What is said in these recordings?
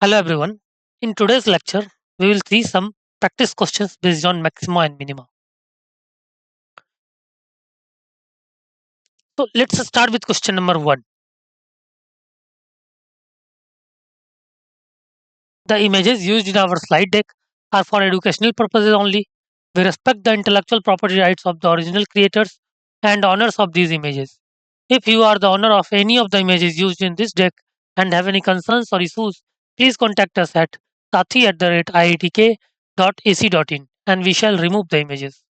Hello everyone. In today's lecture, we will see some practice questions based on maxima and minima. So let's start with question number 1. The images used in our slide deck are for educational purposes only. We respect the intellectual property rights of the original creators and owners of these images. If you are the owner of any of the images used in this deck and have any concerns or issues, please contact us at sathi@iitk.ac.in and we shall remove the images.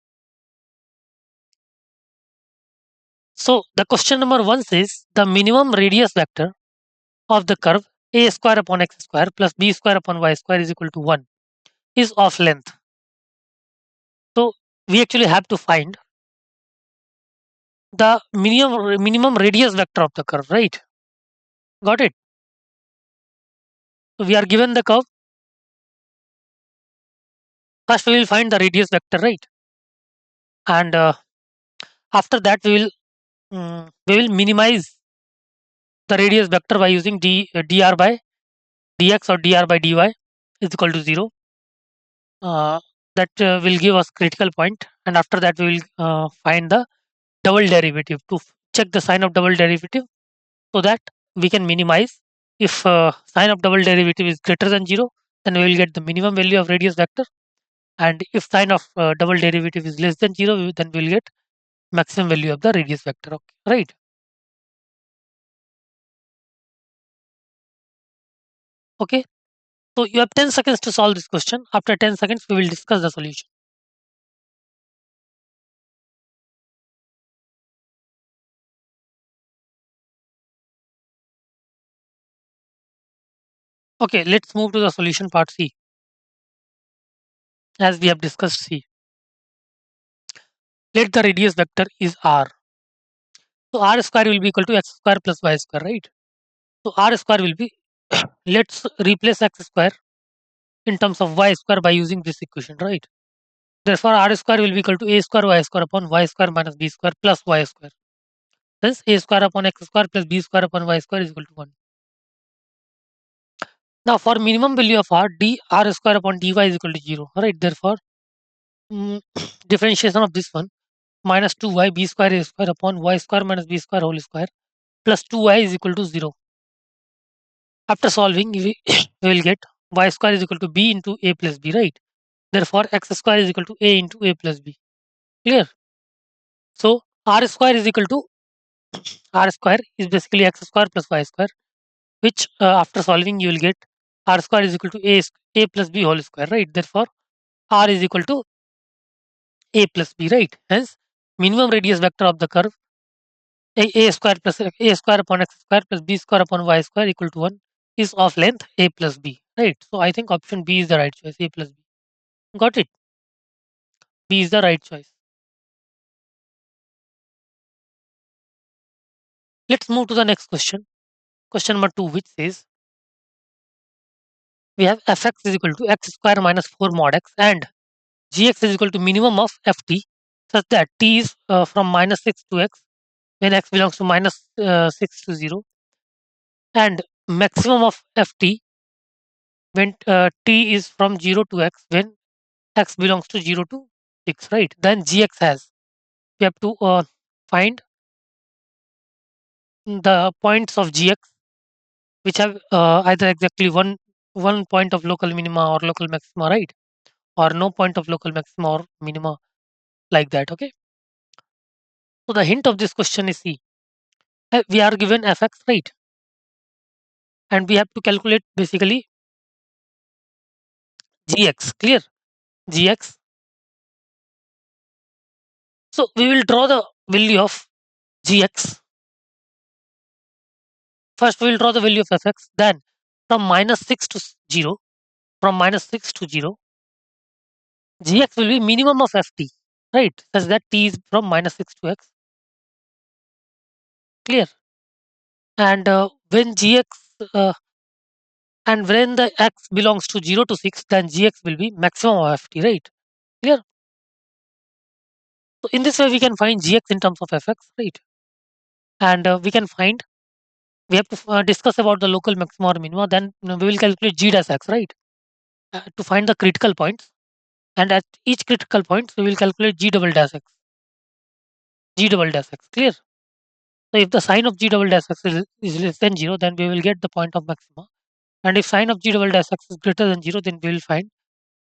So the question number 1 says the minimum radius vector of the curve a square upon x square plus b square upon y square is equal to 1 is of length. So we actually have to find the minimum radius vector of the curve, right? Got it? So we are given the curve. First we will find the radius vector, right? And after that we will minimize the radius vector by using dr by dx or dr by dy is equal to 0. That will give us critical point, and after that we will find the double derivative to check the sign of double derivative so that we can minimize. If sign of double derivative is greater than 0, then we will get the minimum value of radius vector, and if sign of double derivative is less than 0, then we will get maximum value of the radius vector. Okay, right? Okay, so you have 10 seconds to solve this question. After 10 seconds we will discuss the solution. Okay, let's move to the solution part C. As we have discussed C, let the radius vector is r. So r square will be equal to x square plus y square, right? So r square will be, let's replace x square in terms of y square by using this equation, right? Therefore, r square will be equal to a square y square upon y square minus b square plus y square. Thus, a square upon x square plus b square upon y square is equal to 1. Now, for minimum value of r, dr square upon dy is equal to 0, right? Therefore, mm, differentiation of this one, minus 2y b square a square upon y square minus b square whole square plus 2y is equal to 0. After solving, we will get y square is equal to b into a plus b, right? Therefore, x square is equal to a into a plus b. Clear? So, r square is equal to r square is basically x square plus y square, which after solving you will get r square is equal to a plus b whole square, right? Therefore, r is equal to a plus b, right? Hence, minimum radius vector of the curve a square plus a square upon x square plus b square upon y square equal to 1 is of length a plus b, right? So I think option B is the right choice, a plus b. Got it? B is the right choice. Let's move to the next question. Question number 2, which says we have fx is equal to x square minus 4 mod x and gx is equal to minimum of ft such that t is from minus 6 to x when x belongs to minus 6 to 0 and maximum of ft when t is from 0 to x when x belongs to 0 to 6, right? Then gx has, we have to find the points of gx which have either exactly one point of local minima or local maxima, right? Or no point of local maxima or minima, like that. Okay, so the hint of this question is C. We are given fx, right? And we have to calculate basically gx. Clear? Gx. So we will draw the value of gx. First we will draw the value of fx. Then from minus 6 to 0, from minus 6 to 0, gx will be minimum of ft, right? Such that t is from minus 6 to x. Clear? And when gx uh, and when the x belongs to 0 to 6, then gx will be maximum of ft, right? Clear? So in this way we can find gx in terms of fx, right? And we can find we have to discuss about the local maxima or minima. Then we will calculate g dash x, right? To find the critical points, and at each critical point we will calculate g double dash x. G double dash x, clear? So if the sign of g double dash x is less than 0, then we will get the point of maxima. And if sign of g double dash x is greater than 0, then we will find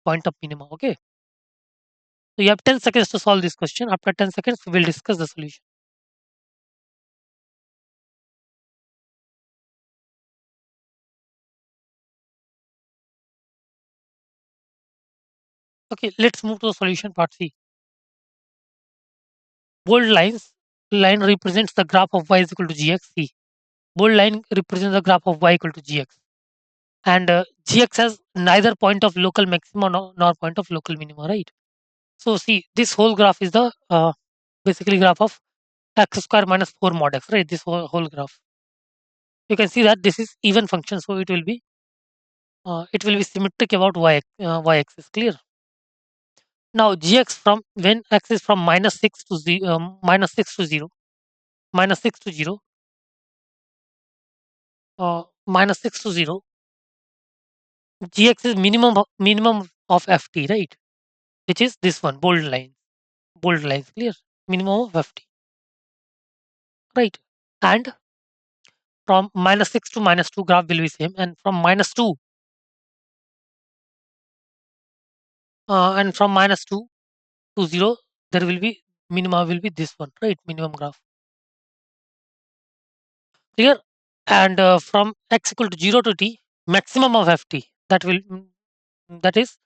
point of minima. Okay. So you have 10 seconds to solve this question. After 10 seconds, we will discuss the solution. Okay, let's move to the solution part C. Bold line represents the graph of y is equal to gx. C. Bold line represents the graph of y equal to gx. And gx has neither point of local maxima nor point of local minima, right? So see, this whole graph is the basically graph of x square minus 4 mod x, right? This whole graph. You can see that this is even function, so it will be symmetric about y axis. Clear? Now gx from when x is from minus 6 to 0, minus 6 to 0, minus 6 to 0, minus 6 to 0, gx is minimum of ft, right? Which is this one, bold lines, clear? Minimum of ft, right? And from minus 6 to minus 2 graph will be same, and from minus 2 and from minus 2 to 0 there will be minima will be this one, right? Minimum graph, clear? And from x equal to 0 to t, maximum of ft, that is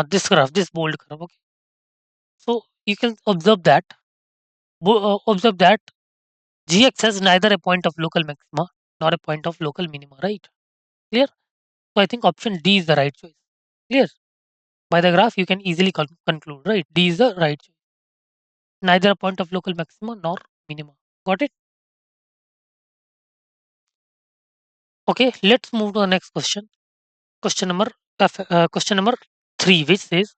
this graph, this bold graph. Okay, so you can observe that gx has neither a point of local maxima nor a point of local minima, right? Clear? So I think option D is the right choice. Clear? By the graph, you can easily conclude, right? D is the right choice. Neither a point of local maxima nor minima. Got it? Okay, let's move to the next question. Question number 3, which says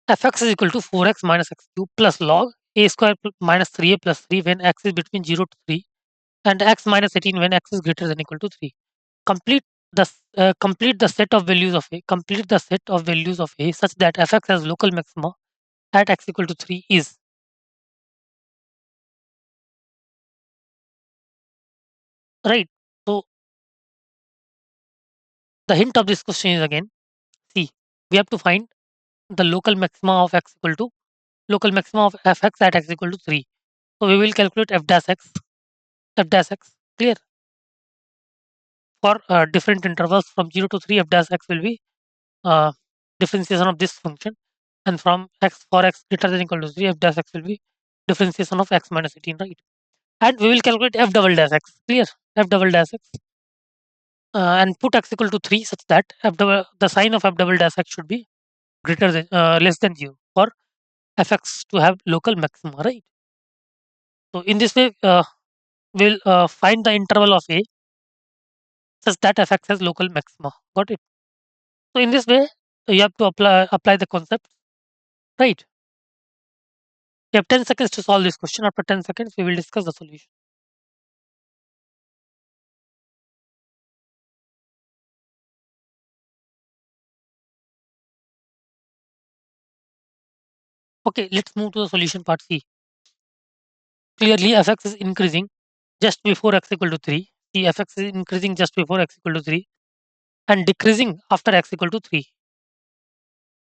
fx is equal to 4x minus x cube plus log a square minus 3a plus 3 when x is between 0 to 3, and x minus 18 when x is greater than equal to 3. Complete complete the set of values of a complete the set of values of a such that fx has local maxima at x equal to 3 is, right? So the hint of this question is again, see, we have to find the local maxima of x equal to local maxima of fx at x equal to 3. So we will calculate f dash x, clear? For different intervals from 0 to 3, f dash x will be uh, differentiation of this function, and from x for x greater than equal to 3, f dash x will be differentiation of x minus 18, right? And we will calculate f double dash x, clear? F double dash x, and put x equal to 3 such that the sign of f double dash x should be greater than less than 0 for fx to have local maxima, right? So in this way, we'll find the interval of a such that fx has local maxima. Got it? So in this way, you have to apply the concept, right? You have 10 seconds to solve this question. After 10 seconds, we will discuss the solution. Okay, let's move to the solution part C. Clearly, fx is increasing just before x equal to 3. See, fx is increasing just before x equal to 3 and decreasing after x equal to 3.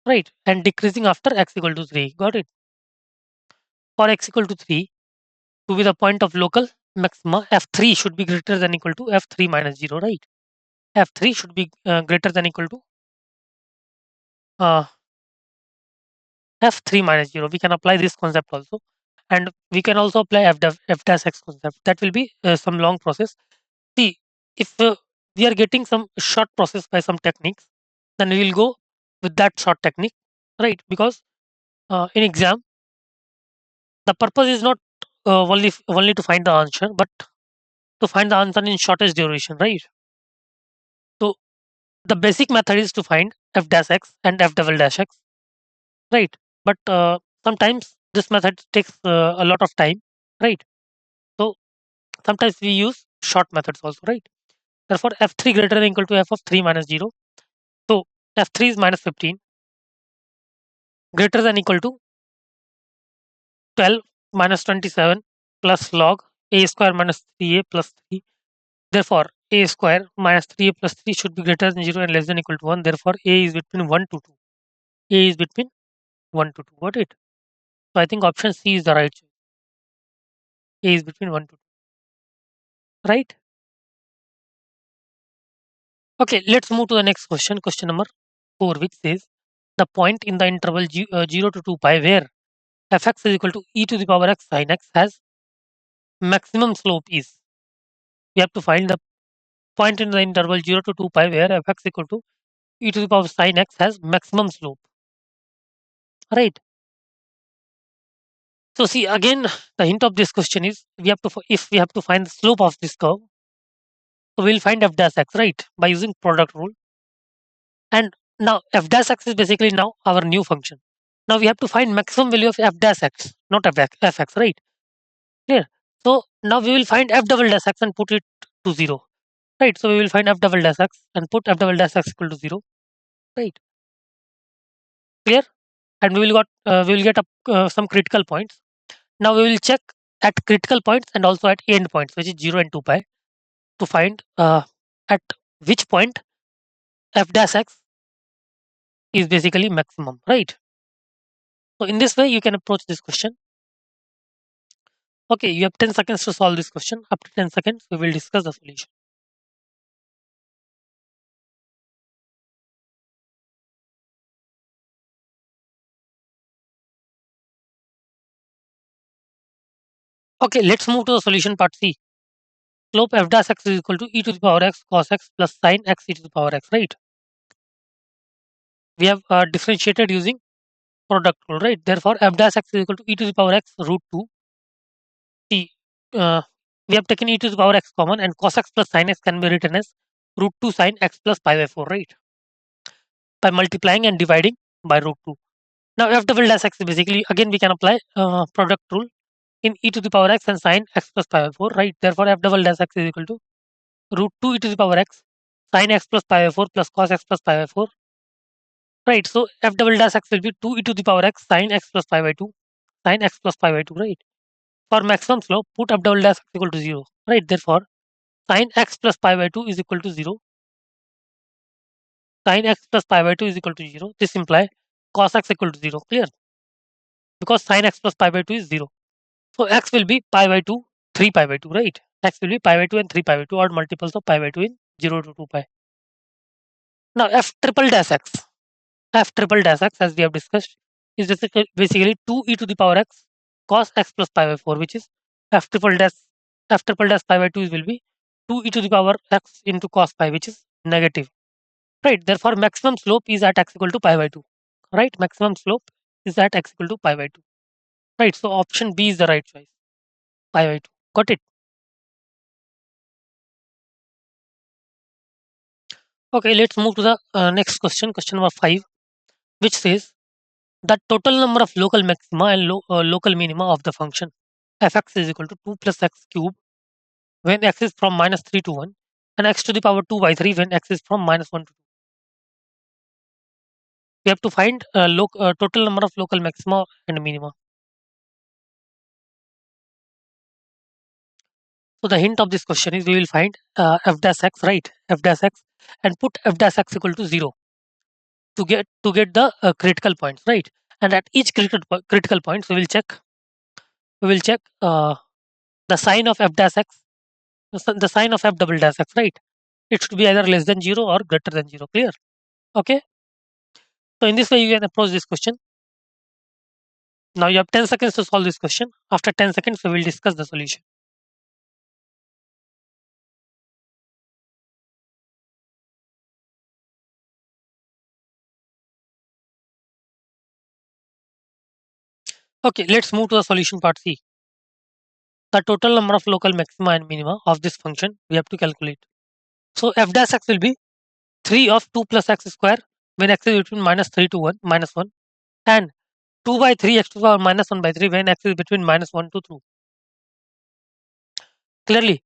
Right? And decreasing after x equal to 3. Got it? For x equal to 3, to be the point of local maxima, f3 should be greater than equal to f3 minus 0, right? F3 should be greater than equal to uh, f3 minus 0. We can apply this concept also. And we can also apply f dash x concept. That will be some long process. See, if we are getting some short process by some techniques, then we will go with that short technique, right? Because in exam, the purpose is not only to find the answer, but to find the answer in shortest duration, right? So the basic method is to find f dash x and f double dash x, right? But sometimes this method takes a lot of time, right? So sometimes we use short methods also, right? Therefore, f3 greater than equal to f of 3 minus 0. So f3 is minus 15 greater than equal to 12 minus 27 plus log a square minus 3a plus 3. Therefore, a square minus 3a plus 3 should be greater than 0 and less than equal to 1. Therefore, a is between 1 to 2. A is between 1 to 2. Got it? So I think option C is the right choice. A is between 1 to 2. Right? Okay, let's move to the next question. Question number 4, which says the point in the interval 0 to 2 pi where fx is equal to e to the power x sin x has maximum slope is. We have to find the point in the interval 0 to 2 pi where fx equal to e to the power sin x has maximum slope. Right? So see again, the hint of this question is we have to if we have to find the slope of this curve, so we'll find f dash x, right, by using product rule. And now f dash x is basically now our new function. Now we have to find maximum value of f dash x, not fx, right? Clear? So now we will find f double dash x and put it to 0. Right? So we will find f double dash x and put f double dash x equal to 0. Right? Clear? And we will get some critical points. Now we will check at critical points and also at end points, which is 0 and 2 pi, to find at which point f dash x is basically maximum, right? So in this way, you can approach this question. Okay, you have 10 seconds to solve this question. After 10 seconds, we will discuss the solution. Okay, let's move to the solution part C. Slope f dash x is equal to e to the power x cos x plus sin x e to the power x, right? We have differentiated using product rule, right? Therefore, f dash x is equal to e to the power x root 2. See, we have taken e to the power x common, and cos x plus sin x can be written as root 2 sin x plus pi by 4, right? By multiplying and dividing by root 2. Now, f double dash x is basically, again, we can apply product rule in e to the power x and sin x plus pi by 4, right? Therefore, f double dash x is equal to root 2 e to the power x sin x plus pi by 4 plus cos x plus pi by 4. Right, so f double dash x will be 2 e to the power x sin x plus pi by 2 sin x plus pi by 2, right? For maximum slope, put f double dash x equal to 0, right? Therefore, sin x plus pi by 2 is equal to 0. Sin x plus pi by 2 is equal to 0. This implies cos x equal to 0. Clear? Because sin x plus pi by 2 is 0. So x will be pi by 2, 3 pi by 2, right? X will be pi by 2 and 3 pi by 2, odd multiples of pi by 2 in 0 to 2 pi. Now f triple dash x, f triple dash x, as we have discussed, is basically 2 e to the power x cos x plus pi by 4, which is f triple dash pi by 2 will be 2 e to the power x into cos pi, which is negative. Right. Therefore, maximum slope is at x equal to pi by 2. Right. Maximum slope is at x equal to pi by 2. Right. So option B is the right choice. Pi by 2. Got it? Okay. Let's move to the next question. Question number 5, which says the total number of local maxima and local minima of the function fx is equal to 2 plus x cube when x is from minus 3 to 1 and x to the power 2 by 3 when x is from minus 1 to 2. We have to find total number of local maxima and minima. So the hint of this question is we will find f dash x, right? F dash x, and put f dash x equal to 0 to get the critical points, right? And at each critical points, we will check the sign of f dash x, the sign of f double dash x, right? It should be either less than 0 or greater than 0. Clear? Okay. So in this way, you can approach this question. Now you have 10 seconds to solve this question. After 10 seconds, we will discuss the solution. Okay, let's move to the solution part C. The total number of local maxima and minima of this function we have to calculate. So f dash x will be 3 of 2 plus x square when x is between minus 3 to 1, minus 1, and 2 by 3 x to the power minus 1 by 3 when x is between minus 1 to 2. Clearly,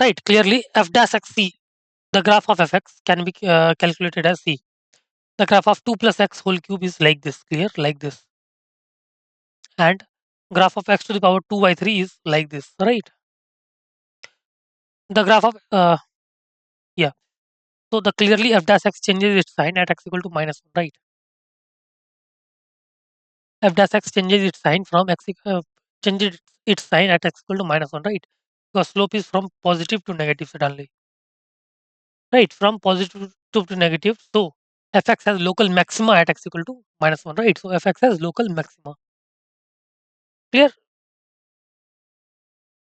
Right, clearly f dash x c, the graph of fx can be calculated as c. The graph of 2 plus x whole cube is like this, clear, like this. And graph of x to the power 2 by 3 is like this, right? The graph of, yeah. So the clearly f dash x changes its sign at x equal to minus 1, right? F dash x changes its sign from changes its sign at x equal to minus 1, right? Because slope is from positive to negative suddenly, right? From positive to negative. So fx has local maxima at x equal to minus 1, right? So fx has local maxima. Clear?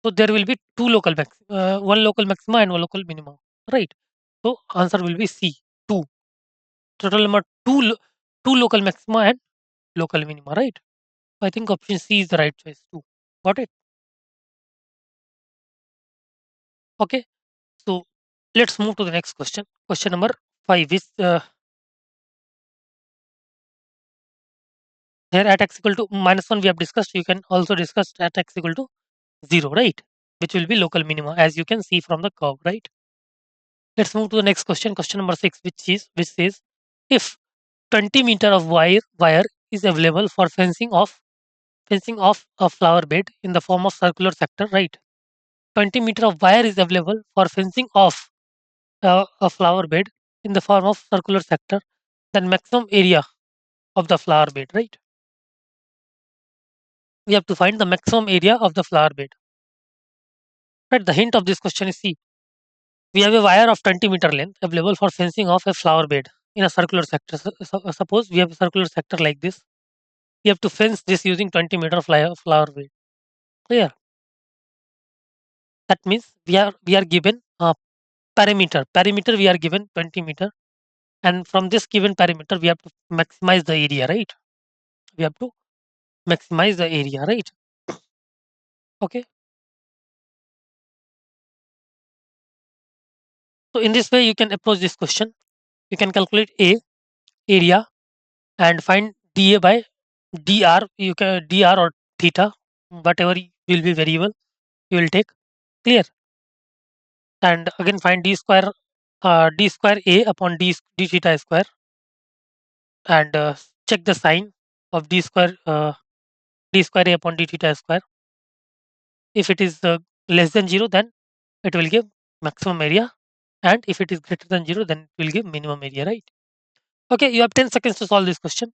So there will be one local maxima and one local minima, right? So answer will be C, 2. Total number two local maxima and local minima, right? I think option C is the right choice, 2. Got it? Okay. So let's move to the next question. Question number 5 is here at x equal to minus 1 we have discussed. You can also discuss at x equal to 0, right? Which will be local minima as you can see from the curve, right? Let's move to the next question. Question number 6, which says if 20 meter of wire is available for fencing off a flower bed in the form of circular sector, right? 20 meter of wire is available for fencing off a flower bed in the form of circular sector, then maximum area of the flower bed, right? We have to find the maximum area of the flower bed. Right. The hint of this question is, see, we have a wire of 20-meter length available for fencing off a flower bed in a circular sector. Suppose we have a circular sector like this. We have to fence this using 20-meter flower bed. Clear? That means we are given a perimeter. Perimeter we are given 20 meter, and from this given perimeter we have to maximize the area, right? We have to maximize the area, right? Okay. So in this way you can approach this question. You can calculate a area and find dA by dr. You can dr or theta, whatever will be variable you will take. Clear? And again find d square a upon d theta square, and check the sign of d square a upon d theta square. If it is less than 0, then it will give maximum area, and if it is greater than 0, then it will give minimum area, right? Okay, you have 10 seconds to solve this question.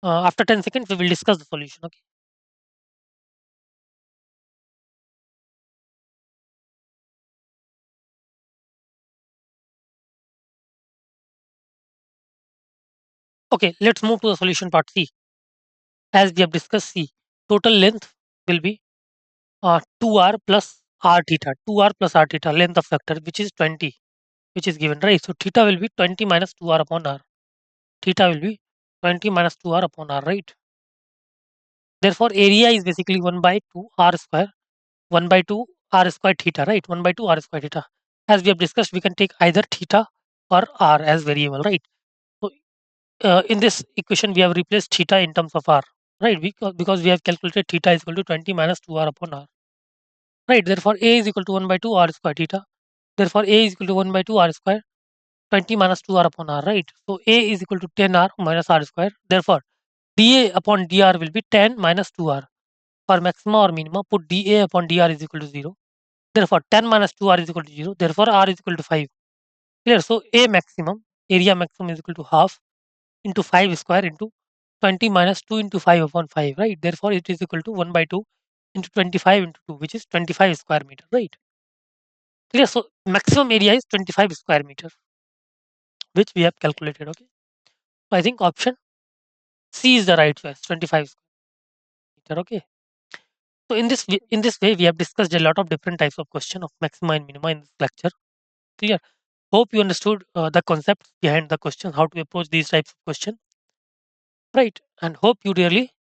After 10 seconds we will discuss the solution. Okay. Okay, let's move to the solution part C. As we have discussed, C, total length will be 2r plus r theta, 2r plus r theta, length of vector, which is 20, which is given, right? So theta will be 20 minus 2r upon r. Theta will be 20 minus 2r upon r, right? Therefore, area is basically 1 by 2 r square, 1 by 2 r square theta, right? 1 by 2 r square theta. As we have discussed, we can take either theta or r as variable, right? So in this equation, we have replaced theta in terms of r, right? Because we have calculated theta is equal to 20 minus 2r upon r. Right, therefore A is equal to 1 by 2 r square theta. Therefore A is equal to 1 by 2 r square, 20 minus 2 r upon r, right? So A is equal to 10 r minus r square. Therefore dA upon dr will be 10 minus 2 r. For maxima or minima, put dA upon dr is equal to 0. Therefore 10 minus 2 r is equal to 0. Therefore r is equal to 5. Clear? So A maximum, area maximum is equal to half into 5 square into 20 minus 2 into 5 upon 5, right? Therefore it is equal to 1 by 2 into 25 into 2, which is 25 square meter, right? Clear? So maximum area is 25 square meter, which we have calculated. Okay. So I think option C is the right choice, 25 square meter. Okay. So in this way, we have discussed a lot of different types of question of maxima and minima in this lecture. Clear? Hope you understood the concepts behind the question, how to approach these types of question, right? And hope you really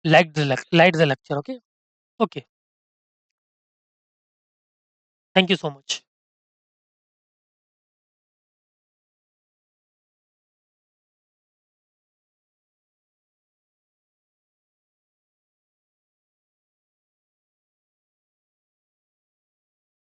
liked the lecture. Okay. Okay. Thank you so much.